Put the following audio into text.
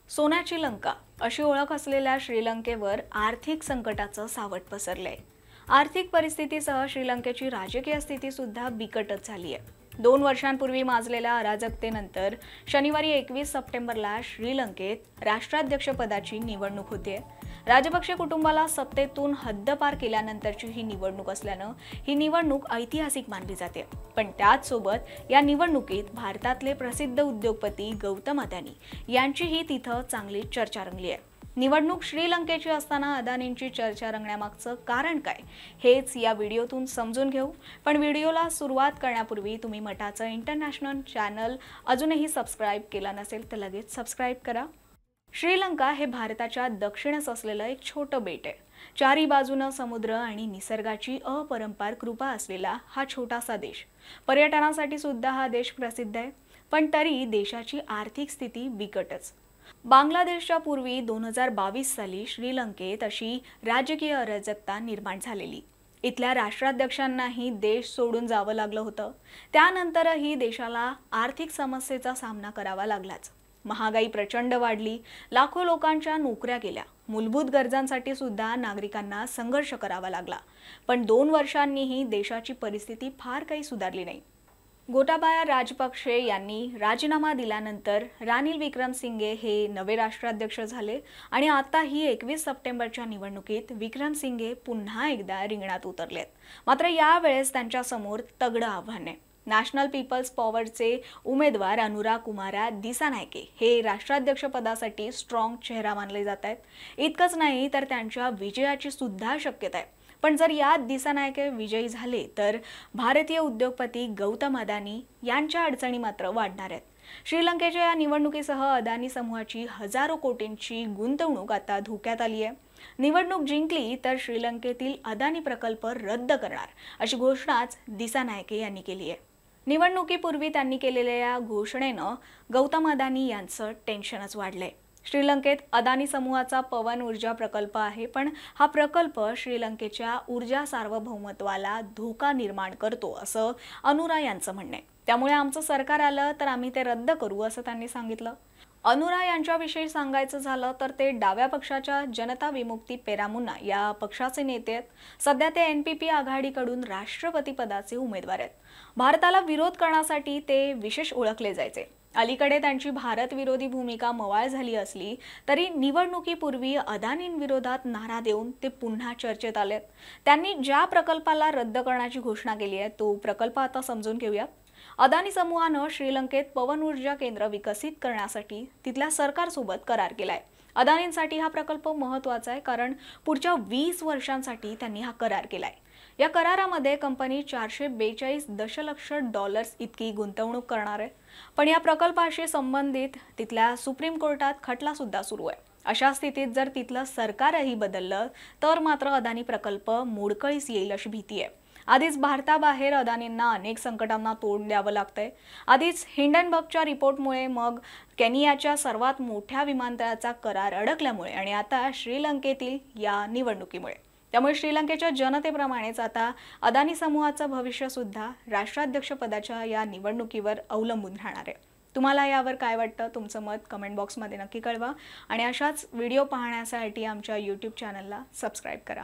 सोन्याची लंका अशी ओळख असलेल्या श्रीलंकेवर आर्थिक संकटाचं सावट पसरलंय। आर्थिक परिस्थितीसह श्रीलंकेची राजकीय स्थिती सुद्धा बिकटच झाली आहे। 2 वर्षांपूर्वी माजलेल्या अराजकतेनंतर शनिवारी 21 सप्टेंबरला श्रीलंकेत राष्ट्राध्यक्षपदाची निवडणूक होते। राजपक्षे कुटुंबाला सत्तेतून हद्दपार केल्यानंतरची ही निवडणूक असल्यानं ही निवडणूक ऐतिहासिक मानली जाते। पण त्याच सोबत या निवडणुकीत भारतातले प्रसिद्ध उद्योगपती गौतम अदानी यांचीही तिथं चांगली चर्चा रंगली आहे। निवडणूक श्रीलंकेची असताना अदानींची चर्चा रंगण्यामागचं कारण काय हेच या व्हिडिओतून समजून घेऊ। पण व्हिडिओला सुरुवात करण्यापूर्वी तुम्ही मटाचं इंटरनॅशनल चॅनल अजूनही सबस्क्राइब केला नसेल तर लगेच सबस्क्राइब करा। श्रीलंका हे भारताच्या दक्षिणेस असलेलं एक छोटं बेट आहे। चारी बाजूनं समुद्र आणि निसर्गाची अपरंपार कृपा असलेला हा छोटासा देश। पर्यटनासाठी सुद्धा हा देश प्रसिद्ध आहे, पण तरी देशाची आर्थिक स्थिती बिकटच। बांगलादेशच्या पूर्वी 2022 साली श्रीलंकेत अशी राजकीय अराजकता निर्माण झालेली। इथल्या राष्ट्राध्यक्षांनाही देश सोडून जावं लागलं होतं। त्यानंतरही देशाला आर्थिक समस्येचा सामना करावा लागलाच। महागाई प्रचंड वाढली, लाखो लोकांच्या नोकऱ्या गेल्या, मूलभूत गरजांसाठी सुद्धा नागरिकांना संघर्ष करावा लागला। पण 2 वर्षांनीही देशाची परिस्थिती फार काही सुधारली नाही। गोटाबाया राजपक्षे यांनी राजीनामा दिल्यानंतर रानिल विक्रमसिंघे हे नवे राष्ट्राध्यक्ष झाले आणि आता ही 21 सप्टेंबरच्या निवडणुकीत विक्रमसिंघे पुन्हा एकदा रिंगणात उतरलेत। मात्र यावेळेस त्यांच्या समोर तगडं आव्हान आहे। नॅशनल पीपल्स पॉवरचे उमेदवार अनुरा कुमारा दिसानायके हे राष्ट्राध्यक्षपदासाठी स्ट्रॉंग चेहरा मानले जात आहेत। इतकंच नाही तर त्यांच्या विजयाची सुद्धा शक्यता आहे। पण जर यात दिसानायके विजयी झाले तर भारतीय उद्योगपती गौतम अदानी यांच्या अडचणी मात्र वाढणार आहेत। श्रीलंकेच्या या निवडणुकीसह अदानी समूहाची हजारो कोटींची गुंतवणूक आता धोक्यात आली आहे। निवडणूक जिंकली तर श्रीलंकेतील अदानी प्रकल्प रद्द करणार अशी घोषणाच दिसानायके यांनी केली आहे। निवडणुकीपूर्वी त्यांनी केलेल्या या घोषणेनं गौतम अदानी यांचं टेन्शनच वाढलंय। श्रीलंकेत अदानी समूहाचा पवन ऊर्जा प्रकल्प आहे, पण हा प्रकल्प श्रीलंकेच्या ऊर्जा सार्वभौमत्वाला धोका निर्माण करतो असं अनुरा यांचं म्हणणं आहे। त्यामुळे आमचं सरकार आलं तर आम्ही ते रद्द करू असं त्यांनी सांगितलं। अनुरा यांच्याविषयी सांगायचं झालं तर ते डाव्या पक्षाच्या जनता विमुक्ती पेरामुना या पक्षाचे नेते आहेत। सध्या ते NPP आघाडीकडून राष्ट्रपती पदाचे उमेदवार आहेत। भारताला विरोध करण्यासाठी ते विशेष ओळखले जायचे। अलीकडे त्यांची भारत विरोधी भूमिका मवाळ झाली असली तरी निवडणुकीपूर्वी अदानींविरोधात नारा देऊन ते पुन्हा चर्चेत आलेत। त्यांनी ज्या प्रकल्पाला रद्द करण्याची घोषणा केली आहे तो प्रकल्प आता समजून घेऊयात। अदानी समूहानं श्रीलंकेत पवन ऊर्जा केंद्र विकसित करण्यासाठी तिथल्या सरकारसोबत करार केलाय। अदानींसाठी हा प्रकल्प महत्त्वाचा आहे, कारण पुढच्या 20 वर्षांसाठी त्यांनी हा करार केलाय। या करारामध्ये कंपनी $442 दशलक्ष इतकी गुंतवणूक करणार आहे। पण या प्रकल्पाशी संबंधित तिथल्या सुप्रीम कोर्टात खटला सुद्धा सुरू आहे। अशा स्थितीत जर तिथलं सरकारही बदललं तर मात्र अदानी प्रकल्प मोडकळीस येईल अशी भीती आहे। आधीच भारताबाहेर अदानींना अनेक संकटांना तोंड द्यावं लागतंय। आधीच हिंडनबर्गच्या रिपोर्टमुळे, मग केनियाच्या सर्वात मोठ्या विमानतळाचा करार अडकल्यामुळे आणि आता श्रीलंकेतील या निवडणुकीमुळे। त्यामुळे श्रीलंकेच्या जनतेप्रमाणेच आता अदानी समूहाचं भविष्य सुद्धा राष्ट्राध्यक्षपदाच्या या निवडणुकीवर अवलंबून राहणार आहे। तुम्हाला यावर काय वाटतं? तुमचं मत कमेंट बॉक्समध्ये नक्की कळवा आणि अशाच व्हिडिओ पाहण्यासाठी आमच्या YouTube चॅनलला सबस्क्राइब करा।